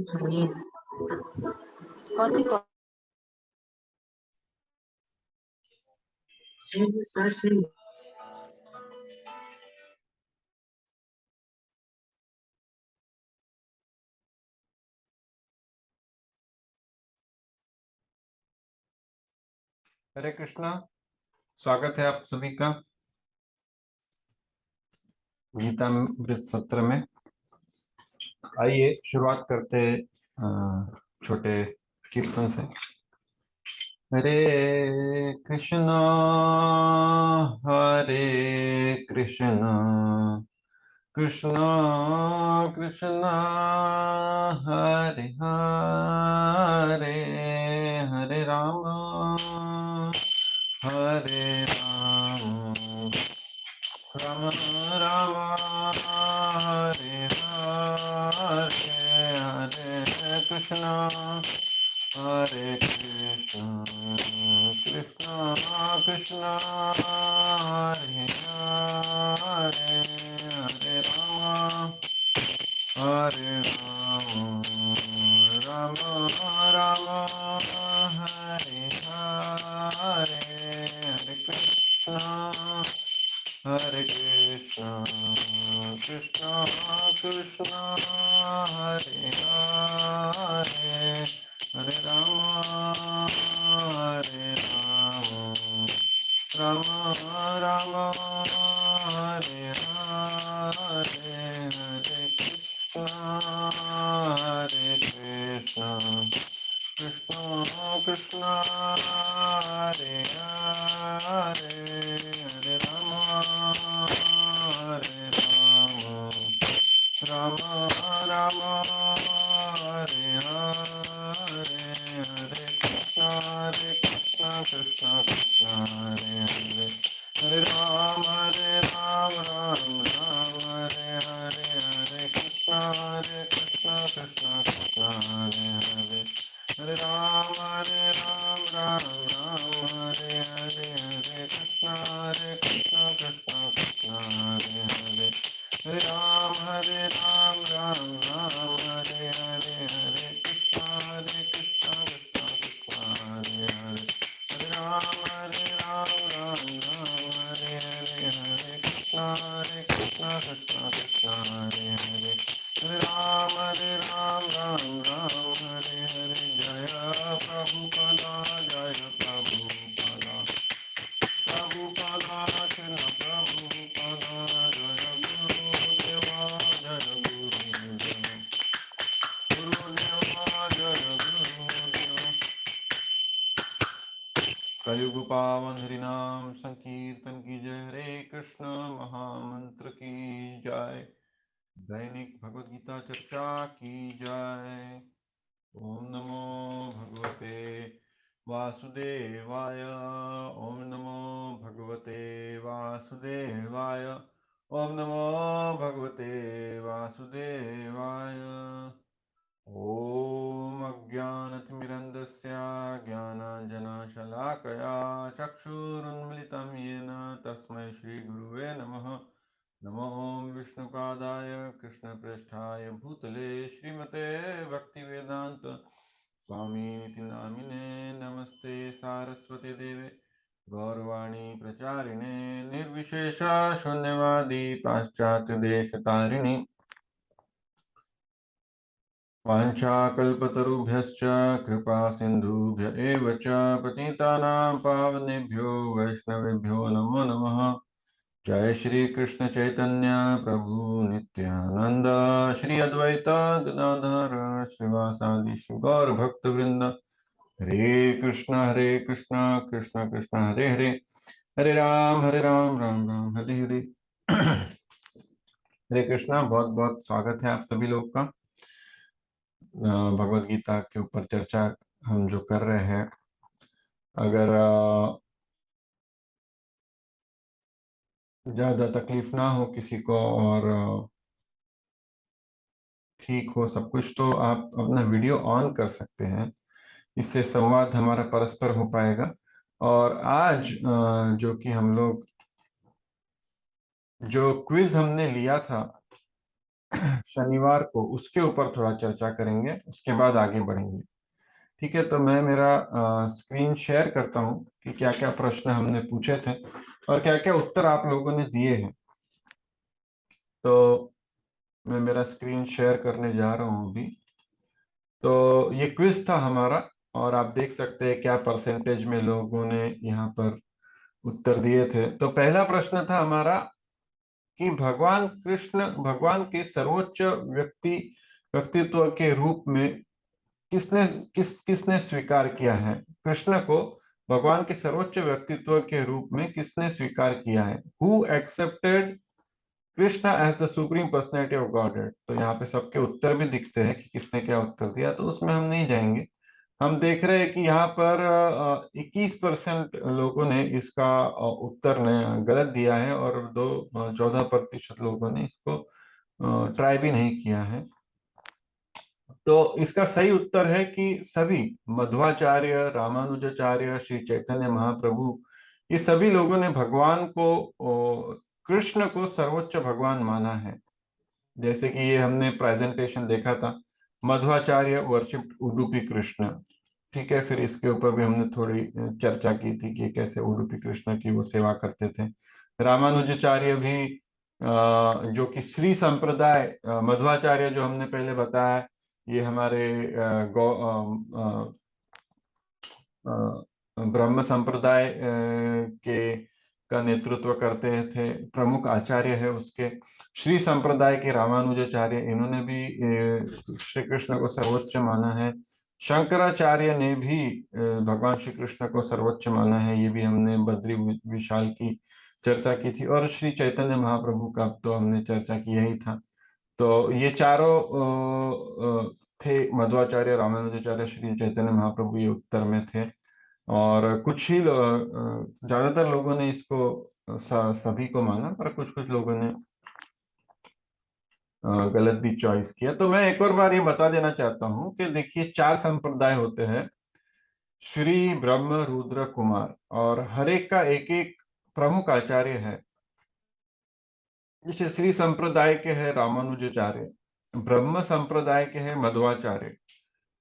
कौन सी हरे कृष्णा, स्वागत है आप सभी का गीतामृत सत्र में। आइए शुरुआत करते छोटे कीर्तन से। हरे कृष्णा कृष्णा कृष्णा हरे हरे, हरे राम राम राम हरे हरे, हरे कृष्णा कृष्णा कृष्णा हरे हरे, हरे राम राम राम हरे हरे, हरे कृष्णा कृष्णा कृष्णा हरे हरे, हरे राम राम राम हरे हरे, हरे कृष्णा कृष्णा कृष्णा हरे हरे, हरे राम राम राम हरे हरे, हरे कृष्णा कृष्णा कृष्णा हरे हरे, हरे राम राम राम हरे हरे, हरे कृष्णा कृष्णा कृष्णा हरे हरे, हरे राम राम राम हरे हरे, हरे कृष्णा कृष्णा कृष्णा हरे हरे, हरे राम राम राम हरे हरे, हरे कृष्णा कृष्णा कृष्णा हरे हरे, हरे राम राम हरे हरे, हरे कृष्णा कृष्णा कृष्णा हरे हरे, हरे राम राम राम हरे हरे। जय प्रभुपदा, जय प्रभुपदा, प्रभुपदा कृष्ण प्रभुपदा, जय गुरुदेवा, जय गुरुदेवा, गुरुदेवा जय गुरुदेवा। कलयुग पावन हरि नाम संकीर्तन की जय, हरे कृष्ण महामंत्र की जय, दैनिक भगवद गीता चर्चा की जय। ओम नमो भगवते वासुदेवाय, ओम नमो भगवते वासुदेवाय, ओम नमो भगवते वासुदेवाय। ॐ अज्ञानतिमिरन्धस्य ज्ञानाञ्जनशलाकया चक्षुरुन्मिलितं येन तस्मै श्रीगुरुवे नमः। नमो विष्णुपादाय कृष्णप्रेष्ठाय भूतले श्रीमते भक्तिवेदान्त स्वामीति नामिने, नमस्ते सारस्वती देवे गौरवाणी प्रचारिणे, निर्विशेष शून्यवादी पाश्चात्य देशतारिणी, वाञ्छाकल्पतरुभ्यश्च कृपा सिन्धुभ्य एव च पतितानां पावनेभ्यो वैष्णवेभ्यो नमो नमः। जय श्री कृष्ण चैतन्य प्रभु नित्यानंद, श्री अद्वैत गदाधर श्रीवासादि श्री गौर भक्त वृंद। हरे कृष्ण कृष्ण कृष्ण हरे हरे, हरे राम राम राम हरे हरे। हरे कृष्णा, बहुत बहुत स्वागत है आप सभी लोग का। भगवत गीता के ऊपर चर्चा हम जो कर रहे हैं, अगर ज्यादा तकलीफ ना हो किसी को और ठीक हो सब कुछ, तो आप अपना वीडियो ऑन कर सकते हैं, इससे संवाद हमारा परस्पर हो पाएगा। और आज जो कि हम लोग जो क्विज हमने लिया था शनिवार को उसके ऊपर थोड़ा चर्चा करेंगे, उसके बाद आगे बढ़ेंगे। ठीक है, तो मैं मेरा स्क्रीन शेयर करता हूँ कि क्या क्या प्रश्न हमने पूछे थे और क्या क्या उत्तर आप लोगों ने दिए हैं। तो मैं मेरा स्क्रीन शेयर करने जा रहा हूँ अभी। तो ये क्विज था हमारा, और आप देख सकते हैं क्या परसेंटेज में लोगों ने यहाँ पर उत्तर दिए थे। तो पहला प्रश्न था हमारा कि भगवान कृष्ण भगवान के सर्वोच्च व्यक्तित्व के रूप में किसने स्वीकार किया है। कृष्ण को भगवान के सर्वोच्च व्यक्तित्व के रूप में किसने स्वीकार किया है। Who accepted Krishna as the supreme personality of godhead. तो यहाँ पे सबके उत्तर भी दिखते हैं कि किसने क्या उत्तर दिया, तो उसमें हम नहीं जाएंगे। हम देख रहे हैं कि यहाँ पर 21% लोगों ने इसका उत्तर ने गलत दिया है, और 14% लोगों ने इसको ट्राई भी नहीं किया है। तो इसका सही उत्तर है कि सभी मध्वाचार्य, रामानुजाचार्य, श्री चैतन्य महाप्रभु, ये सभी लोगों ने भगवान को कृष्ण को सर्वोच्च भगवान माना है। जैसे कि ये हमने प्रेजेंटेशन देखा था, मध्वाचार्य वर्शिप्ड उडुपी कृष्ण। ठीक है, फिर इसके ऊपर भी हमने थोड़ी चर्चा की थी कि कैसे उडुपी कृष्ण की वो सेवा करते थे। रामानुजाचार्य भी जो कि श्री संप्रदाय, मध्वाचार्य जो हमने पहले बताया, ये हमारे ब्रह्म संप्रदाय के का नेतृत्व करते थे, प्रमुख आचार्य है उसके। श्री संप्रदाय के रामानुजाचार्य, इन्होंने भी श्री कृष्ण को सर्वोच्च माना है। शंकराचार्य ने भी भगवान श्री कृष्ण को सर्वोच्च माना है, ये भी हमने बद्री विशाल की चर्चा की थी। और श्री चैतन्य महाप्रभु का तो हमने चर्चा की यही था। तो ये चारों थे, मध्वाचार्य, रामानुजाचार्य, श्री चैतन्य महाप्रभु, ये उत्तर में थे। और कुछ ही ज्यादातर लोगों ने इसको सभी को माना, पर कुछ कुछ लोगों ने गलत भी चॉइस किया। तो मैं एक और बार ये बता देना चाहता हूँ कि देखिए, 4 संप्रदाय होते हैं, श्री, ब्रह्म, रुद्र, कुमार, और हर एक का एक एक प्रमुख आचार्य है। जैसे श्री संप्रदाय के हैं रामानुजाचार्य, ब्रह्म संप्रदाय के हैं मध्वाचार्य,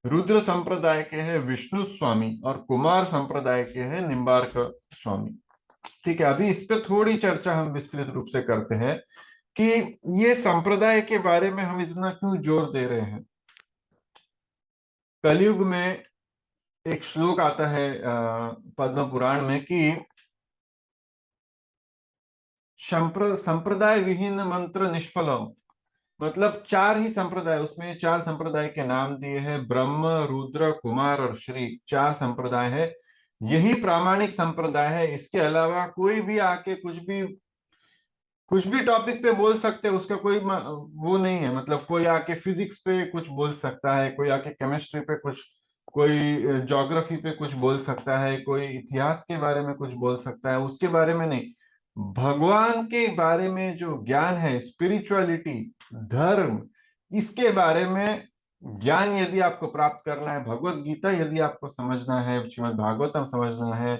रुद्र संप्रदाय के हैं विष्णु स्वामी, और कुमार संप्रदाय के हैं निम्बार्क स्वामी। ठीक है, अभी इस पे थोड़ी चर्चा हम विस्तृत रूप से करते हैं कि ये संप्रदाय के बारे में हम इतना क्यों जोर दे रहे हैं। कलयुग में एक श्लोक आता है पद्म पुराण में कि संप्रदाय विहीन मंत्र निष्फलम। मतलब 4 ही संप्रदाय, उसमें 4 संप्रदाय के नाम दिए हैं, ब्रह्म, रुद्र, कुमार और श्री, 4 संप्रदाय है। यही प्रामाणिक संप्रदाय है। इसके अलावा कोई भी आके कुछ भी टॉपिक पे बोल सकते हैं, उसका कोई वो नहीं है। मतलब कोई आके फिजिक्स पे कुछ बोल सकता है, कोई आके केमिस्ट्री पे कुछ, कोई ज्योग्राफी पे कुछ बोल सकता है, कोई इतिहास के बारे में कुछ बोल सकता है, उसके बारे में नहीं। भगवान के बारे में जो ज्ञान है, स्पिरिचुअलिटी, धर्म, इसके बारे में ज्ञान यदि आपको प्राप्त करना है, भगवत गीता यदि आपको समझना है, श्रीमद् भागवतम समझना है,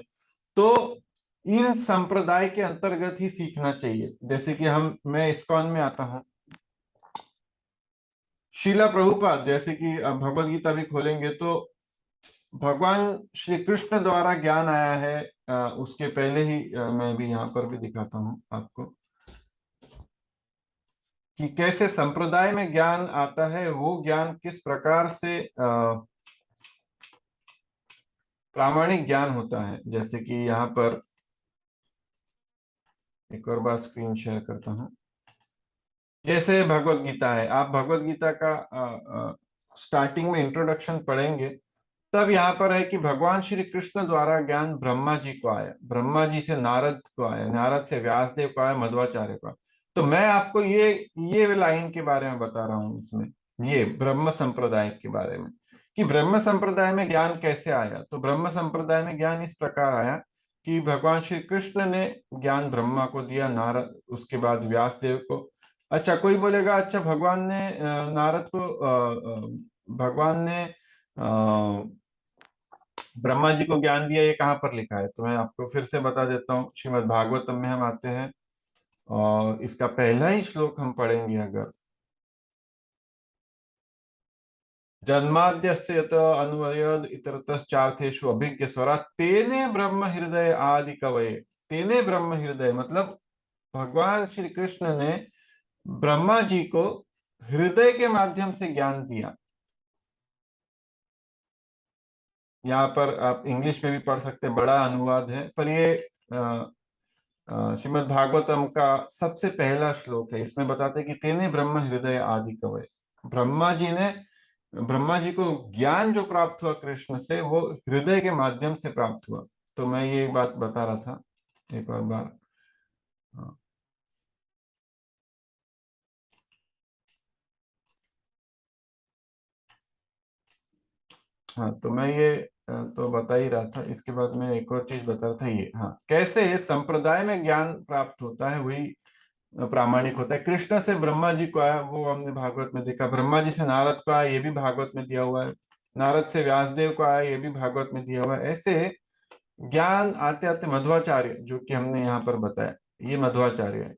तो इन संप्रदाय के अंतर्गत ही सीखना चाहिए। जैसे कि मैं इस्कॉन में आता हूँ, शीला प्रभुपाद, जैसे कि अब भगवत गीता भी खोलेंगे तो भगवान श्री कृष्ण द्वारा ज्ञान आया है। उसके पहले ही मैं भी यहाँ पर भी दिखाता हूँ आपको कि कैसे संप्रदाय में ज्ञान आता है, वो ज्ञान किस प्रकार से प्रामाणिक ज्ञान होता है। जैसे कि यहाँ पर एक और बार स्क्रीन शेयर करता हूँ। जैसे भगवत गीता है, आप भगवत गीता का स्टार्टिंग में इंट्रोडक्शन पढ़ेंगे, तब यहाँ पर है कि भगवान श्री कृष्ण द्वारा ज्ञान ब्रह्मा जी को आया, ब्रह्मा जी से नारद को आया, नारद से व्यासदेव को आया, मध्वाचार्य को आया। तो मैं आपको ये लाइन के बारे में बता रहा हूँ इसमें, ये ब्रह्म संप्रदाय के बारे में, कि ब्रह्म संप्रदाय में ज्ञान कैसे आया। तो ब्रह्म संप्रदाय में ज्ञान इस प्रकार आया कि भगवान श्री कृष्ण ने ज्ञान ब्रह्मा को दिया, नारद उसके बाद व्यासदेव को। अच्छा, कोई बोलेगा अच्छा भगवान ने नारद को भगवान ने ब्रह्मा जी को ज्ञान दिया, ये कहाँ पर लिखा है। तो मैं आपको फिर से बता देता हूँ, श्रीमद् भागवतम में हम आते हैं और इसका पहला ही श्लोक हम पढ़ेंगे अगर, जन्माद्यस्य यत अन्वयद इतरतश्चार्थेषु अभिज्ञ स्वरा तेने ब्रह्म हृदय आदि कवये। तेने ब्रह्म हृदय मतलब भगवान श्री कृष्ण ने ब्रह्मा जी को हृदय के माध्यम से ज्ञान दिया। यहाँ पर आप इंग्लिश में भी पढ़ सकते हैं, बड़ा अनुवाद है, पर ये श्रीमद् भागवतम का सबसे पहला श्लोक है। इसमें बताते हैं कि तेने ब्रह्म हृदय आदि कवय। ब्रह्मा जी ने, ब्रह्मा जी को ज्ञान जो प्राप्त हुआ कृष्ण से, वो हृदय के माध्यम से प्राप्त हुआ। तो मैं ये बात बता रहा था एक और बार। हाँ, हाँ, तो मैं ये तो बता ही रहा था। इसके बाद मैं एक और चीज बता रहा था, ये हाँ, कैसे इस संप्रदाय में ज्ञान प्राप्त होता है, वही प्रामाणिक होता है। कृष्ण से ब्रह्मा जी को आया, वो हमने भागवत में देखा। ब्रह्मा जी से नारद को आया, ये भी भागवत में दिया हुआ है। नारद से व्यासदेव को आया, ये भी भागवत में दिया हुआ है। ऐसे ज्ञान आते आते मध्वाचार्य, जो कि हमने यहाँ पर बताया, ये मध्वाचार्य है,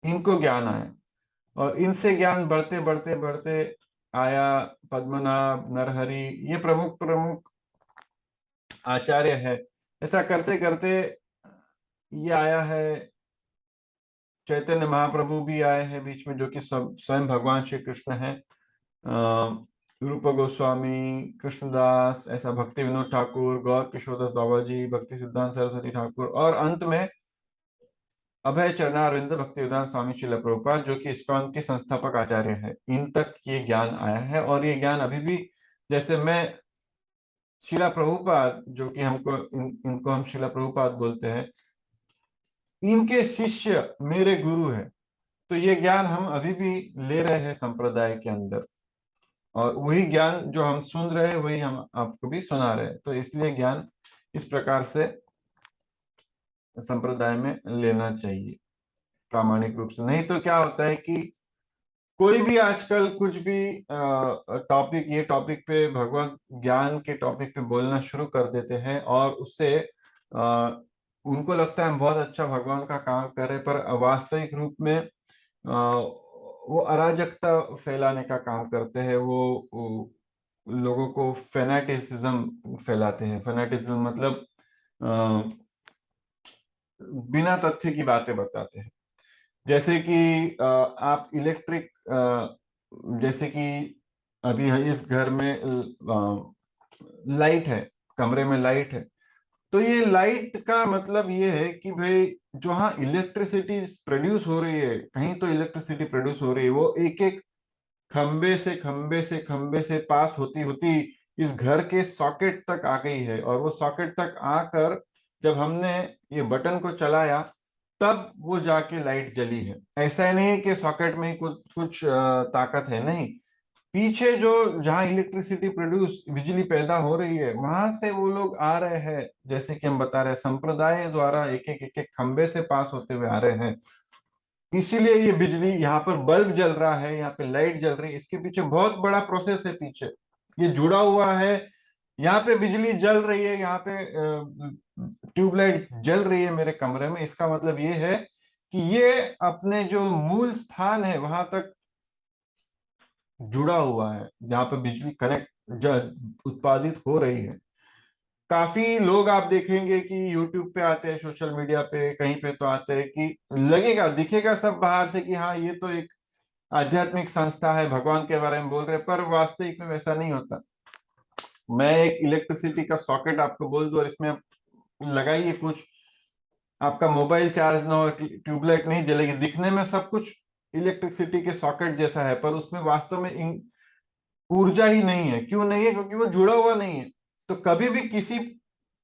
इनको ज्ञान आया। और इनसे ज्ञान बढ़ते बढ़ते बढ़ते आया पद्मनाभ, नरहरि, ये प्रमुख प्रमुख आचार्य है। ऐसा करते करते ये आया है, चैतन्य महाप्रभु भी आए हैं बीच में, जो कि सब स्वयं भगवान श्री कृष्ण हैं। रूप गोस्वामी, कृष्णदास, ऐसा भक्ति विनोद ठाकुर, गौर किशोरदास बाबा जी, भक्ति सिद्धांत सरस्वती ठाकुर, और अंत में अभय चरणारविंद भक्ति वेदांत स्वामी श्रील प्रभुपाद, जो कि इस्कॉन के संस्थापक आचार्य है। इन तक ये ज्ञान आया है, और ये ज्ञान अभी भी, जैसे मैं शिला प्रभुपाद, जो कि इनको हम शिला प्रभुपाद बोलते हैं, इनके शिष्य मेरे गुरु है। तो ये ज्ञान हम अभी भी ले रहे हैं संप्रदाय के अंदर, और वही ज्ञान जो हम सुन रहे हैं, वही हम आपको भी सुना रहे हैं। तो इसलिए ज्ञान इस प्रकार से संप्रदाय में लेना चाहिए प्रामाणिक रूप से। नहीं तो क्या होता है कि कोई भी आजकल कुछ भी टॉपिक, ये टॉपिक पे, भगवत ज्ञान के टॉपिक पे बोलना शुरू कर देते हैं, और उससे उनको लगता है हम बहुत अच्छा भगवान का काम कर रहे हैं, पर वास्तविक रूप में वो अराजकता फैलाने का काम करते हैं। वो लोगों को फेनाटिसिज्म फैलाते हैं। फेनाटिज्म मतलब अ, बिना तथ्य की बातें बताते हैं। जैसे कि आप इलेक्ट्रिक, जैसे कि अभी इस घर में लाइट है, कमरे में लाइट है, तो ये लाइट का मतलब ये है कि भाई जहाँ इलेक्ट्रिसिटी प्रोड्यूस हो रही है, कहीं तो इलेक्ट्रिसिटी प्रोड्यूस हो रही है, वो एक एक खंबे से खंबे से खंबे से पास होती होती इस घर के सॉकेट तक आ गई है। और वो सॉकेट तक आकर जब हमने ये बटन को चलाया, तब वो जाके लाइट जली है। ऐसा ही नहीं कि सॉकेट में ही कुछ कुछ ताकत है, नहीं। पीछे जो, जहाँ इलेक्ट्रिसिटी प्रोड्यूस, बिजली पैदा हो रही है, वहां से वो लोग आ रहे हैं। जैसे कि हम बता रहे हैं, संप्रदाय द्वारा एक एक खंबे से पास होते हुए आ रहे हैं। इसीलिए ये बिजली, यहाँ पर बल्ब जल रहा है, यहाँ पे लाइट जल रही है, इसके पीछे बहुत बड़ा प्रोसेस है पीछे। ये जुड़ा हुआ है। यहाँ पे बिजली जल रही है, यहाँ पे ट्यूबलाइट जल रही है मेरे कमरे में, इसका मतलब ये है कि ये अपने जो मूल स्थान है वहां तक जुड़ा हुआ है, जहाँ पे बिजली उत्पादित हो रही है। काफी लोग आप देखेंगे कि यूट्यूब पे आते हैं, सोशल मीडिया पे कहीं पे तो आते हैं कि लगेगा, दिखेगा सब बाहर से कि हाँ ये तो एक आध्यात्मिक संस्था है, भगवान के बारे में बोल रहे हैं, पर वास्तविक में वैसा नहीं होता। मैं एक इलेक्ट्रिसिटी का सॉकेट आपको बोल दूं, और इसमें आप लगाइए कुछ, आपका मोबाइल चार्ज ना हो, ट्यूबलाइट नहीं जलेगी। दिखने में सब कुछ इलेक्ट्रिसिटी के सॉकेट जैसा है, पर उसमें वास्तव में ऊर्जा ही नहीं है। क्यों नहीं है? क्योंकि वो जुड़ा हुआ नहीं है। तो कभी भी किसी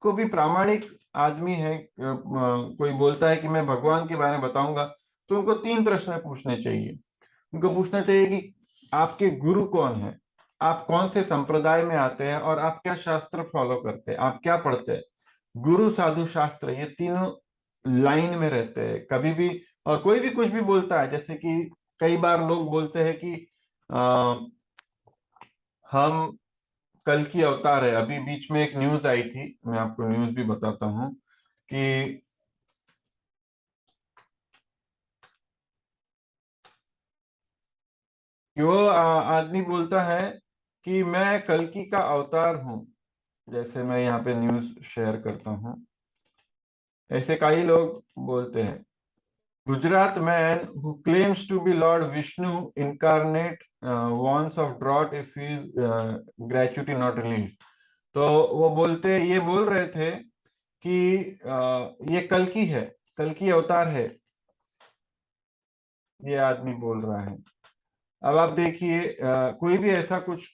को भी प्रामाणिक आदमी है, कोई बोलता है कि मैं भगवान के बारे में बताऊंगा, तो उनको तीन प्रश्न पूछने चाहिए। उनको पूछना चाहिए कि आपके गुरु कौन है, आप कौन से संप्रदाय में आते हैं, और आप क्या शास्त्र फॉलो करते हैं, आप क्या पढ़ते हैं। गुरु, साधु, शास्त्र, ये तीनों लाइन में रहते हैं कभी भी। और कोई भी कुछ भी बोलता है, जैसे कि कई बार लोग बोलते हैं कि आ, हम कल की अवतार है। अभी बीच में एक न्यूज आई थी, मैं आपको न्यूज भी बताता हूँ कि वो आदमी बोलता है कि मैं कल्कि का अवतार हूं, जैसे मैं यहाँ पे न्यूज शेयर करता हूँ, ऐसे कई लोग बोलते हैं। Gujarat man who claims to be lord Vishnu incarnate once of drought if his gratuity not release. तो वो बोलते, ये बोल रहे थे कि ये कल्कि है, कल्कि अवतार है, ये आदमी बोल रहा है। अब आप देखिए, कोई भी ऐसा कुछ,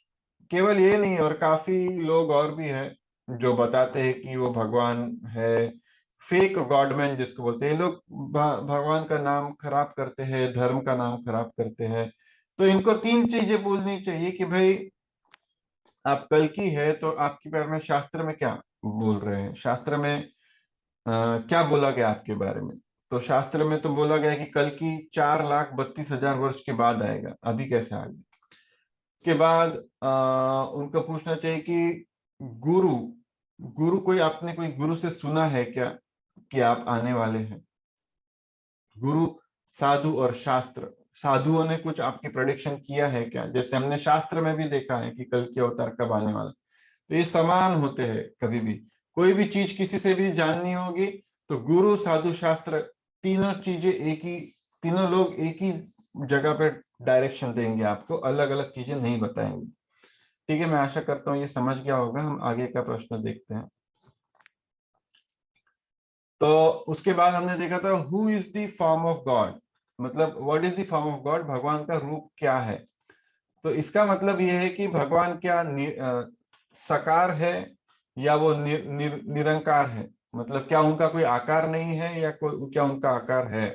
केवल ये नहीं और काफी लोग और भी हैं जो बताते हैं कि वो भगवान है। फेक गॉडमैन जिसको बोलते हैं, ये लोग भगवान का नाम खराब करते हैं, धर्म का नाम खराब करते हैं। तो इनको तीन चीजें बोलनी चाहिए कि भाई आप कल की है तो आपके बारे में शास्त्र में क्या बोल रहे हैं, शास्त्र में क्या बोला गया आपके बारे में। तो शास्त्र में तो बोला गया कि कल की 4,32,000 वर्ष के बाद आएगा, अभी कैसे आ गया। के बाद उनको पूछना चाहिए कि गुरु, गुरु कोई, आपने कोई गुरु से सुना है क्या कि आप आने वाले हैं। गुरु, साधु और शास्त्र, साधुओं ने कुछ आपकी प्रेडिक्शन किया है क्या, जैसे हमने शास्त्र में भी देखा है कि कल के अवतार कब आने वाला। तो ये समान होते हैं, कभी भी कोई भी चीज किसी से भी जाननी होगी तो गुरु साधु शास्त्र, तीनों चीजें एक ही, तीनों लोग एक ही जगह पे डायरेक्शन देंगे आपको, अलग अलग चीजें नहीं बताएंगे। ठीक है, मैं आशा करता हूँ ये समझ गया होगा। हम आगे का प्रश्न देखते हैं। तो उसके बाद हमने देखा था who is the form of God, मतलब what is the form of God, भगवान का रूप क्या है। तो इसका मतलब यह है कि भगवान क्या साकार है या वो निरंकार है, मतलब क्या उनका कोई आकार नहीं है या कोई, क्या उनका आकार है।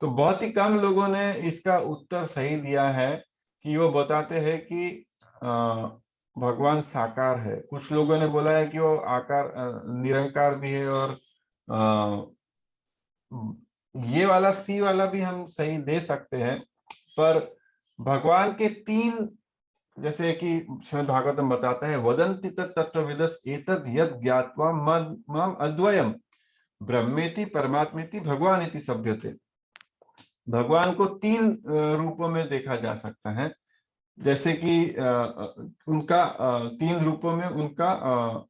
तो बहुत ही कम लोगों ने इसका उत्तर सही दिया है कि वो बताते हैं कि भगवान साकार है। कुछ लोगों ने बोला है कि वो आकार निरंकार भी है, और ये वाला सी वाला भी हम सही दे सकते हैं। पर भगवान के तीन, जैसे कि श्रीमद् भागवतम बताता है, वदंति तत्त्वविदस् एतद् यद् ज्ञात्वा मम अद्वयम् ब्रह्मेति परमात्मेति भगवान इति सभ्यते। भगवान को तीन रूपों में देखा जा सकता है। जैसे कि उनका तीन रूपों में उनका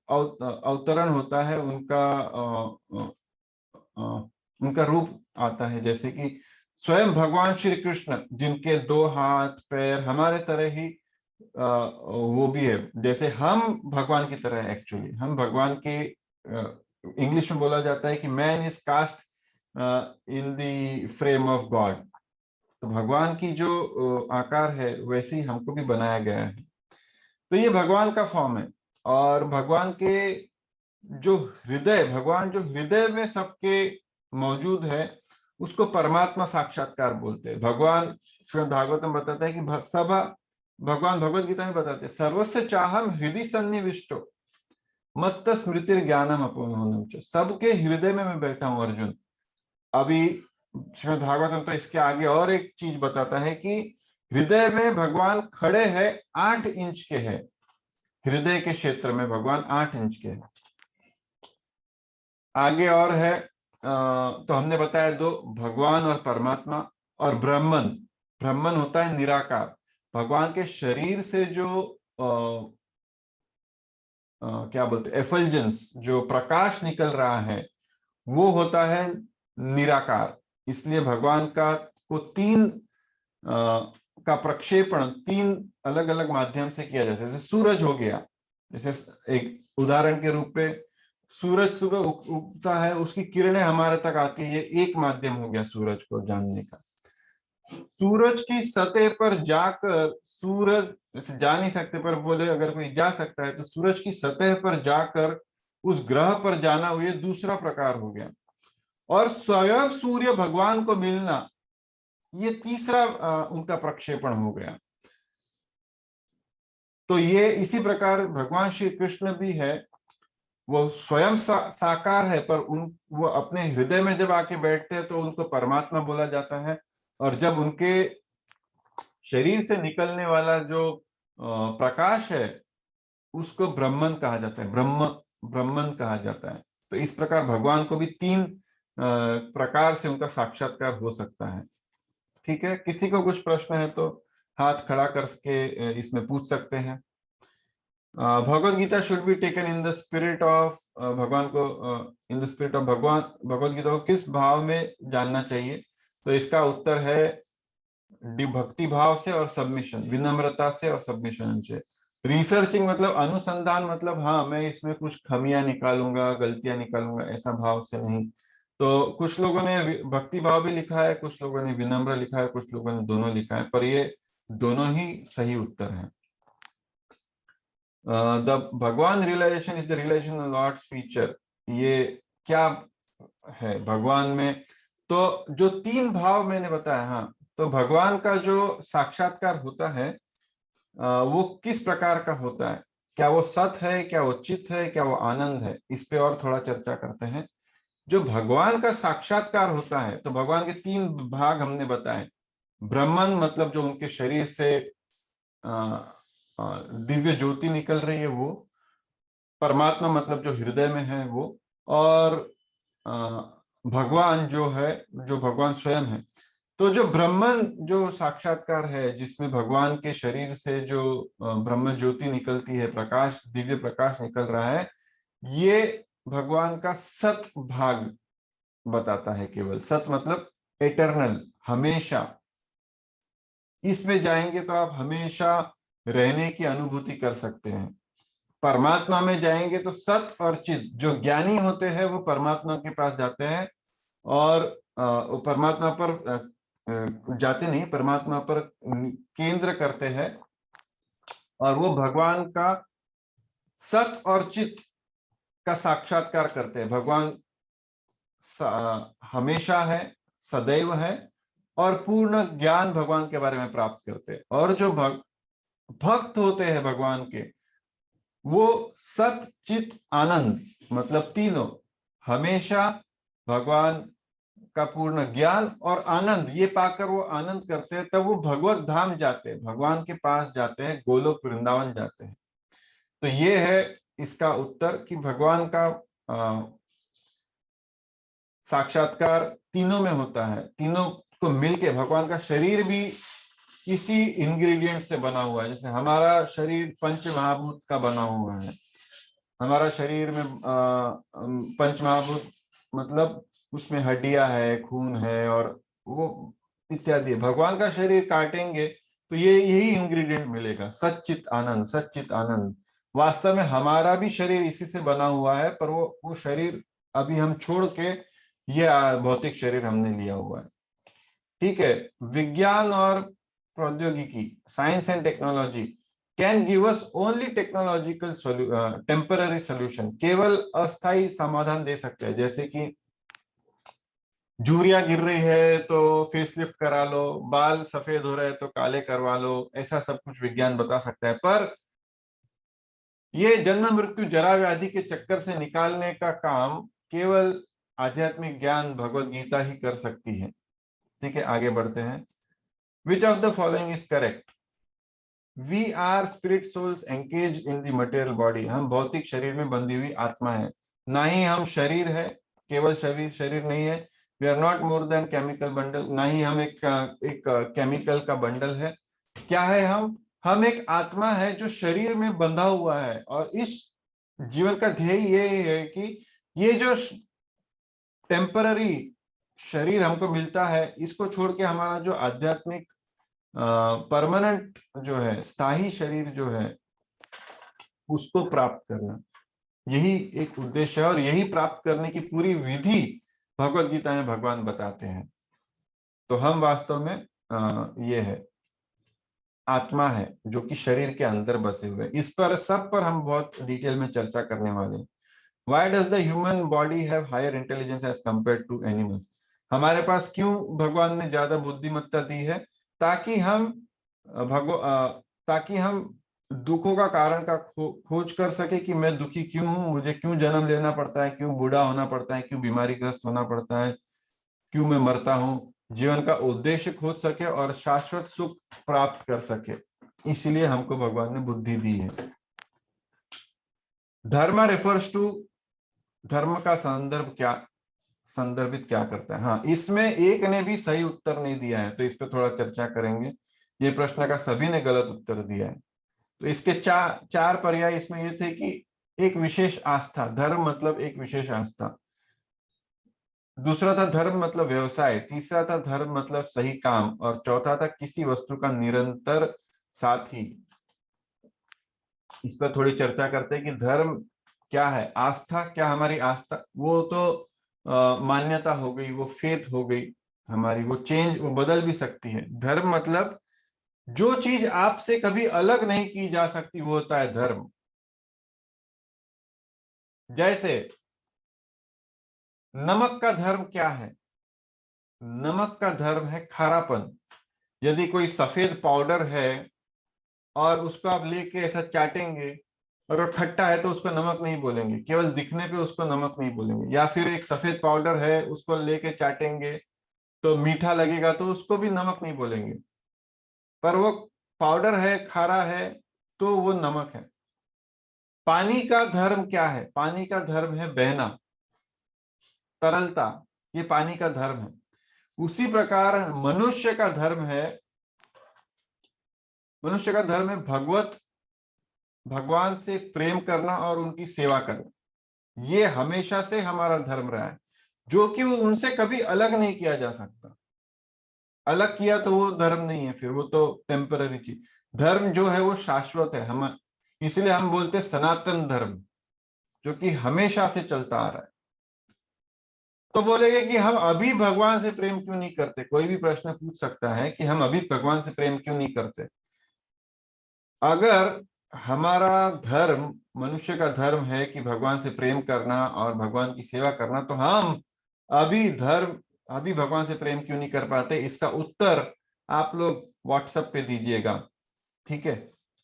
अवतरण होता है, उनका उनका रूप आता है। जैसे कि स्वयं भगवान श्री कृष्ण, जिनके दो हाथ पैर हमारे तरह ही वो भी है, जैसे हम भगवान की तरह, एक्चुअली हम भगवान के, इंग्लिश में बोला जाता है कि man is cast in the frame of god. तो भगवान की जो आकार है वैसे ही हमको भी बनाया गया है। तो ये भगवान का फॉर्म है। और भगवान के जो हृदय, भगवान जो हृदय में सबके मौजूद है, उसको परमात्मा साक्षात्कार बोलते हैं। भगवान श्रीमद् भागवतम बताता है कि सब, भगवान भगवत गीता में बताते हैं, सर्वस्य चाहम हृदय सन्निविष्टो मत्त स्मृति ज्ञानम अपोहनम च। सबके हृदय में मैं बैठा हूं अर्जुन। अभी श्रीमद् भागवतम तो इसके आगे और एक चीज बताता है कि हृदय में भगवान खड़े हैं, 8 इंच के हैं, हृदय के क्षेत्र में भगवान 8 इंच के हैं। आगे और है, तो हमने बताया दो, भगवान और परमात्मा। और ब्रह्मन, ब्रह्मन होता है निराकार। भगवान के शरीर से जो क्या बोलते, एफल्जेंस, जो प्रकाश निकल रहा है, वो होता है निराकार। इसलिए भगवान का को तीन का प्रक्षेपण तीन अलग अलग माध्यम से किया जाता है। जैसे सूरज हो गया, जैसे एक उदाहरण के रूप में, सूरज सुबह उगता है, उसकी किरणें हमारे तक आती है, ये एक माध्यम हो गया सूरज को जानने का। सूरज की सतह पर जाकर, सूरज जैसे जा नहीं सकते पर बोले अगर कोई जा सकता है, तो सूरज की सतह पर जाकर उस ग्रह पर जाना, ये दूसरा प्रकार हो गया। और स्वयं सूर्य भगवान को मिलना, ये तीसरा उनका प्रक्षेपण हो गया। तो ये इसी प्रकार भगवान श्री कृष्ण भी है, वो स्वयं साकार है, पर वो अपने हृदय में जब आके बैठते हैं तो उनको परमात्मा बोला जाता है। और जब उनके शरीर से निकलने वाला जो प्रकाश है, उसको ब्रह्मन कहा जाता है, ब्रह्मन कहा जाता है। तो इस प्रकार भगवान को भी तीन प्रकार से उनका साक्षात्कार हो सकता है। ठीक है, किसी को कुछ प्रश्न है तो हाथ खड़ा करके इसमें पूछ सकते हैं। Bhagavad Gita should be taken in the spirit of भगवान को, इन द स्पिरिट ऑफ भगवान, भगवत गीता को किस भाव में जानना चाहिए? तो इसका उत्तर है भक्ति भाव से और सबमिशन, विनम्रता से और सबमिशन से। रिसर्चिंग मतलब अनुसंधान, मतलब हाँ मैं इसमें कुछ खामियां निकालूंगा, गलतियां निकालूंगा, ऐसा भाव से नहीं। तो कुछ लोगों ने भक्ति भाव भी लिखा है, कुछ लोगों ने विनम्र लिखा है, कुछ लोगों ने दोनों लिखा है, पर ये दोनों ही सही उत्तर है। The Bhagavan realization is the realization of lord's feature. ये क्या है भगवान में? तो जो तीन भाव मैंने बताया, हाँ, तो भगवान का जो साक्षात्कार होता है वो किस प्रकार का होता है? क्या वो सत है, क्या वो चित है, क्या वो आनंद है? इस पे और थोड़ा चर्चा करते हैं। जो भगवान का साक्षात्कार होता है, तो भगवान के तीन भाग हमने बताए। ब्रह्मन मतलब जो उनके शरीर से दिव्य ज्योति निकल रही है वो। परमात्मा मतलब जो हृदय में है वो। और भगवान जो है, जो भगवान स्वयं है। तो जो ब्रह्मन जो साक्षात्कार है, जिसमें भगवान के शरीर से जो ब्रह्म ज्योति निकलती है, प्रकाश, दिव्य प्रकाश निकल रहा है, ये भगवान का सत भाग बताता है। केवल सत मतलब एटर्नल, हमेशा। इसमें जाएंगे तो आप हमेशा रहने की अनुभूति कर सकते हैं। परमात्मा में जाएंगे तो सत और चित, जो ज्ञानी होते हैं वो परमात्मा के पास जाते हैं, और वो परमात्मा पर जाते नहीं, परमात्मा पर केंद्र करते हैं, और वो भगवान का सत और चित का साक्षात्कार करते हैं। भगवान हमेशा है, सदैव है, और पूर्ण ज्ञान भगवान के बारे में प्राप्त करते हैं। और जो भक्त होते हैं भगवान के, वो सत चित आनंद मतलब तीनों, हमेशा भगवान का पूर्ण ज्ञान और आनंद, ये पाकर वो आनंद करते हैं, तब वो भगवत धाम जाते हैं, भगवान के पास जाते हैं, गोलोक वृंदावन जाते हैं। तो ये है इसका उत्तर कि भगवान का साक्षात्कार तीनों में होता है। तीनों को मिलके, भगवान का शरीर भी इसी इंग्रेडिएंट से बना हुआ है। जैसे हमारा शरीर पंच महाभूत का बना हुआ है। हमारा शरीर में पंच महाभूत मतलब उसमें हड्डियां है, खून है, और वो इत्यादि। भगवान का शरीर काटेंगे तो ये यही इंग्रेडिएंट मिलेगा, सच्चित आनंद, सच्चित आनंद। वास्तव में हमारा भी शरीर इसी से बना हुआ है, पर वो शरीर अभी हम छोड़ के ये भौतिक शरीर हमने लिया हुआ है। ठीक है। विज्ञान और प्रौद्योगिकी, science and technology can give us only technological temporary solution, केवल अस्थाई समाधान दे सकते हैं। जैसे कि झुर्रियां गिर रही है तो फेसलिफ्ट करा लो, बाल सफेद हो रहे हैं तो काले करवा लो, ऐसा सब कुछ विज्ञान बता सकता है। पर ये जन्म मृत्यु जरा व्याधि के चक्कर से निकालने का काम केवल आध्यात्मिक ज्ञान, भगवत गीता ही कर सकती है। ठीक है, आगे बढ़ते हैं। Which of the following is correct? We are spirit souls engage in the material body. हम भौतिक शरीर में बंधी हुई आत्मा है, ना ही हम शरीर है, केवल शरीर शरीर नहीं है। We are not more than chemical bundle, ना ही हम एक केमिकल का बंडल है। क्या है हम एक आत्मा है जो शरीर में बंधा हुआ है। और इस जीवन का ध्येय ये है कि ये जो टेम्पररी शरीर हमको मिलता है, इसको छोड़ के हमारा जो आध्यात्मिक परमानेंट जो है, स्थायी शरीर जो है, उसको प्राप्त करना, यही एक उद्देश्य है। और यही प्राप्त करने की पूरी विधि भगवत गीता में भगवान बताते हैं। तो हम वास्तव में ये है आत्मा है जो कि शरीर के अंदर बसे हुए। इस पर सब पर हम बहुत डिटेल में चर्चा करने वाले हैं। Why does the human body have higher intelligence as compared to animals? हमारे पास क्यों भगवान ने ज्यादा बुद्धिमत्ता दी है? ताकि हम ताकि हम दुखों का कारण का खोज कर सके कि मैं दुखी क्यों हूं, मुझे क्यों जन्म लेना पड़ता है, क्यों बूढ़ा होना पड़ता है, क्यों बीमारी ग्रस्त होना पड़ता है, क्यों मैं मरता हूं। जीवन का उद्देश्य खोज सके और शाश्वत सुख प्राप्त कर सके, इसीलिए हमको भगवान ने बुद्धि दी है। धर्म रेफर्स टू, धर्म का संदर्भित क्या करता है? हाँ, इसमें एक ने भी सही उत्तर नहीं दिया है, तो इस पर थोड़ा चर्चा करेंगे। ये प्रश्न का सभी ने गलत उत्तर दिया है। तो इसके चार पर्याय इसमें ये थे कि एक विशेष आस्था, धर्म मतलब एक विशेष आस्था, दूसरा था धर्म मतलब व्यवसाय, तीसरा था धर्म मतलब सही काम, और चौथा था किसी वस्तु का निरंतर साथी। इस पर थोड़ी चर्चा करते हैं कि धर्म क्या है, आस्था क्या, हमारी आस्था वो तो मान्यता हो गई, वो फेथ हो गई हमारी, वो चेंज, वो बदल भी सकती है। धर्म मतलब जो चीज आपसे कभी अलग नहीं की जा सकती वो होता है धर्म। जैसे नमक का धर्म क्या है? नमक का धर्म है खारापन। यदि कोई सफेद पाउडर है और उसको आप लेके ऐसा चाटेंगे और वो खट्टा है तो उसको नमक नहीं बोलेंगे, केवल दिखने पे उसको नमक नहीं बोलेंगे। या फिर एक सफेद पाउडर है, उसको लेके चाटेंगे तो मीठा लगेगा तो उसको भी नमक नहीं बोलेंगे, पर वो पाउडर है, खारा है, तो वो नमक है। पानी का धर्म क्या है? पानी का धर्म है बहना, तरलता, ये पानी का धर्म है। उसी प्रकार मनुष्य का धर्म है भगवान से प्रेम करना और उनकी सेवा करना। ये हमेशा से हमारा धर्म रहा है, जो कि वो उनसे कभी अलग नहीं किया जा सकता। अलग किया तो वो धर्म नहीं है, फिर वो तो टेम्पररी चीज। धर्म जो है वो शाश्वत है। हम इसलिए हम बोलते हैं सनातन धर्म, जो कि हमेशा से चलता आ रहा है। तो बोलेंगे कि हम अभी भगवान से प्रेम क्यों नहीं करते? कोई भी प्रश्न पूछ सकता है कि हम अभी भगवान से प्रेम क्यों नहीं करते। अगर हमारा धर्म, मनुष्य का धर्म है कि भगवान से प्रेम करना और भगवान की सेवा करना, तो हम अभी अभी भगवान से प्रेम क्यों नहीं कर पाते? इसका उत्तर आप लोग व्हाट्सएप पे दीजिएगा, ठीक है?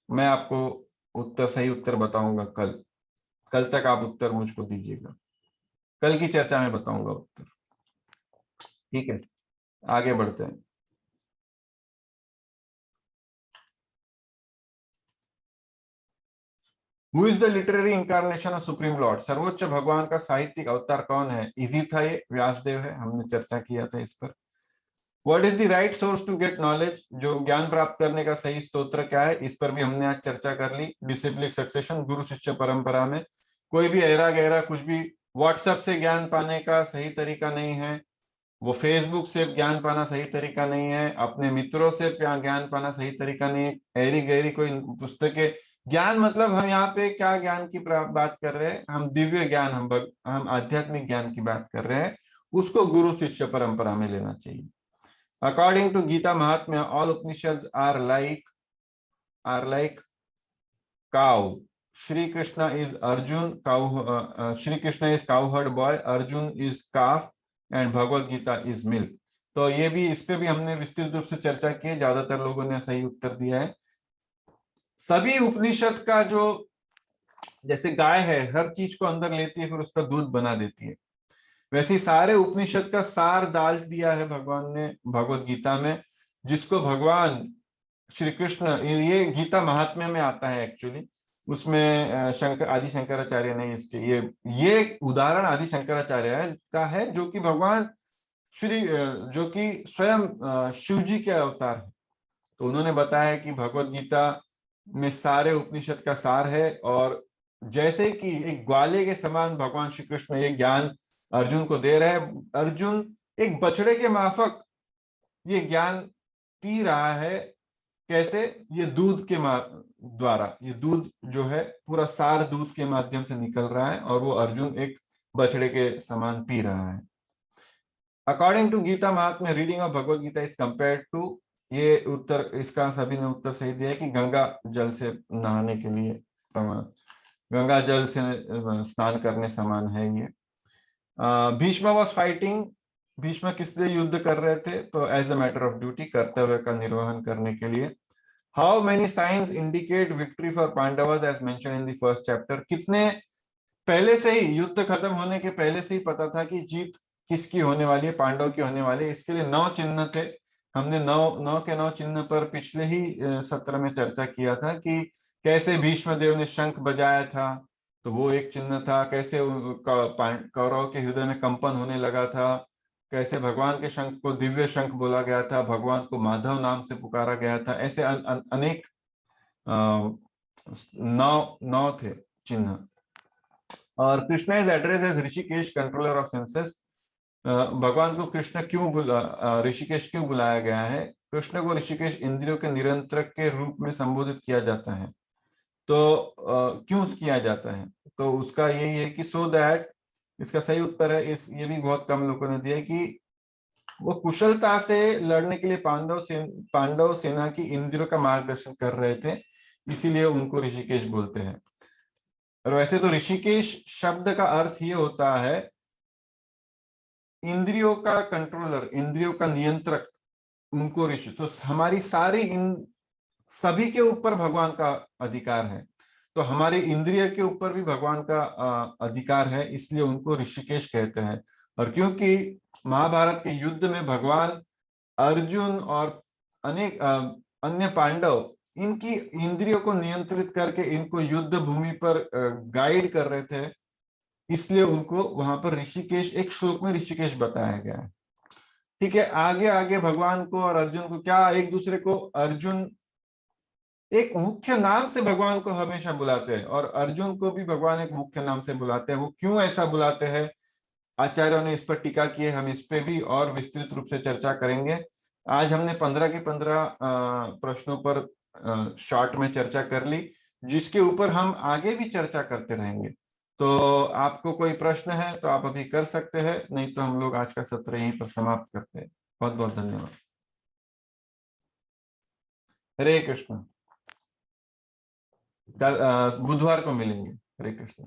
मैं आपको सही उत्तर बताऊंगा कल। कल तक आप उत्तर मुझको दीजिएगा, कल की चर्चा में बताऊंगा उत्तर, ठीक है? आगे बढ़ते हैं। Who is the literary incarnation of supreme Lord? सर्वोच्च भगवान का साहित्यिक अवतार कौन है? इजी था ये, व्यासदेव है, हमने चर्चा किया था इस पर। What is the right source to get knowledge? जो ज्ञान प्राप्त करने का सही स्तोत्र क्या है? इस पर भी हमने आज चर्चा कर ली। डिसिप्लिक सक्सेशन, गुरु शिष्य परंपरा में कोई भी ऐरा गहरा कुछ भी व्हाट्सएप से ज्ञान पाने का सही तरीका नहीं है, वो फेसबुक से ज्ञान पाना सही तरीका नहीं है, अपने मित्रों से ज्ञान पाना सही तरीका नहीं है, ऐरी गहरी कोई पुस्तकें। ज्ञान मतलब हम यहाँ पे क्या ज्ञान की बात कर रहे हैं? हम दिव्य ज्ञान, हम आध्यात्मिक ज्ञान की बात कर रहे हैं। उसको गुरु शिष्य परंपरा में लेना चाहिए। According to Gita Mahatmya, all Upanishad are like cow. Shri Krishna is Arjun, Shri Krishna is cowherd boy, Arjun is calf, and Bhagavad Gita is milk. तो ये भी, इस पे भी हमने विस्तृत रूप से चर्चा की है, ज्यादातर लोगों ने सही उत्तर दिया है। सभी उपनिषद का जो, जैसे गाय है हर चीज को अंदर लेती है फिर उसका दूध बना देती है, वैसे ही सारे उपनिषद का सार डाल दिया है भगवान ने भगवत गीता में, जिसको भगवान श्री कृष्ण, ये गीता महात्म्य में आता है एक्चुअली। उसमें शंकर, आदि शंकराचार्य ने इसके ये उदाहरण आदि शंकराचार्य का है, जो कि भगवान जो कि स्वयं शिव जी के अवतार है। तो उन्होंने बताया कि भगवत गीता में सारे उपनिषद का सार है, और जैसे कि एक ग्वाले के समान भगवान श्री कृष्ण ये ज्ञान अर्जुन को दे रहे हैं। अर्जुन एक बछड़े के माफक ये ज्ञान पी रहा है। कैसे? ये दूध के द्वारा, ये दूध जो है पूरा सार दूध के माध्यम से निकल रहा है, और वो अर्जुन एक बछड़े के समान पी रहा है। According to Gita Mahatmya, reading of Bhagavad Gita is compared to, ये उत्तर, इसका सभी ने उत्तर सही दिया है कि गंगा जल से नहाने के लिए प्रमाण, गंगा जल से स्नान करने समान है ये। भीष्म वॉज फाइटिंग, भीष्म किस लिए युद्ध कर रहे थे? तो as a matter of duty, कर्तव्य का निर्वहन करने के लिए। How many signs indicate victory for Pandavas as mentioned in the first chapter? कितने पहले से ही, युद्ध खत्म होने के पहले से ही पता था कि जीत किसकी होने वाली है? पांडव की होने वाली है। इसके लिए 9 चिन्ह थे। हमने 9 चिन्ह पर पिछले ही सत्र में चर्चा किया था कि कैसे भीष्म देव ने शंख बजाया था, तो वो एक चिन्ह था। कैसे कौरव के हृदय में कंपन होने लगा था, कैसे भगवान के शंख को दिव्य शंख बोला गया था, भगवान को माधव नाम से पुकारा गया था। ऐसे अनेक नौ थे चिन्ह। और Krishna is address as Hrishikesh controller of senses. भगवान को कृष्ण क्यों ऋषिकेश क्यों बुलाया गया है? कृष्ण को ऋषिकेश इंद्रियों के नियंत्रक के रूप में संबोधित किया जाता है। तो क्यों किया जाता है? तो उसका यही है कि सो दैट, इसका सही उत्तर है, इस ये भी बहुत कम लोगों ने दिया है कि वो कुशलता से लड़ने के लिए पांडव सेना की इंद्रियों का मार्गदर्शन कर रहे थे, इसीलिए उनको ऋषिकेश बोलते हैं। और वैसे तो ऋषिकेश शब्द का अर्थ ये होता है इंद्रियों का कंट्रोलर, इंद्रियों का नियंत्रक, उनको ऋषि। तो हमारी सारी इन सभी के ऊपर भगवान का अधिकार है, तो हमारे इंद्रिय के ऊपर भी भगवान का अधिकार है, इसलिए उनको ऋषिकेश कहते हैं। और क्योंकि महाभारत के युद्ध में भगवान अर्जुन और अनेक अन्य पांडव इनकी इंद्रियों को नियंत्रित करके इनको युद्ध भूमि पर गाइड कर रहे थे, इसलिए उनको वहां पर ऋषिकेश, एक श्लोक में ऋषिकेश बताया गया है। ठीक है, आगे आगे भगवान को और अर्जुन को क्या एक दूसरे को, अर्जुन एक मुख्य नाम से भगवान को हमेशा बुलाते हैं और अर्जुन को भी भगवान एक मुख्य नाम से बुलाते हैं। वो क्यों ऐसा बुलाते हैं, आचार्यों ने इस पर टीका की है, हम इस पे भी और विस्तृत रूप से चर्चा करेंगे। आज हमने 15 के 15 प्रश्नों पर शॉर्ट में चर्चा कर ली, जिसके ऊपर हम आगे भी चर्चा करते रहेंगे। तो आपको कोई प्रश्न है तो आप अभी कर सकते हैं, नहीं तो हम लोग आज का सत्र यहीं पर समाप्त करते हैं। बहुत बहुत धन्यवाद। हरे कृष्ण। कल बुधवार को मिलेंगे। हरे कृष्ण।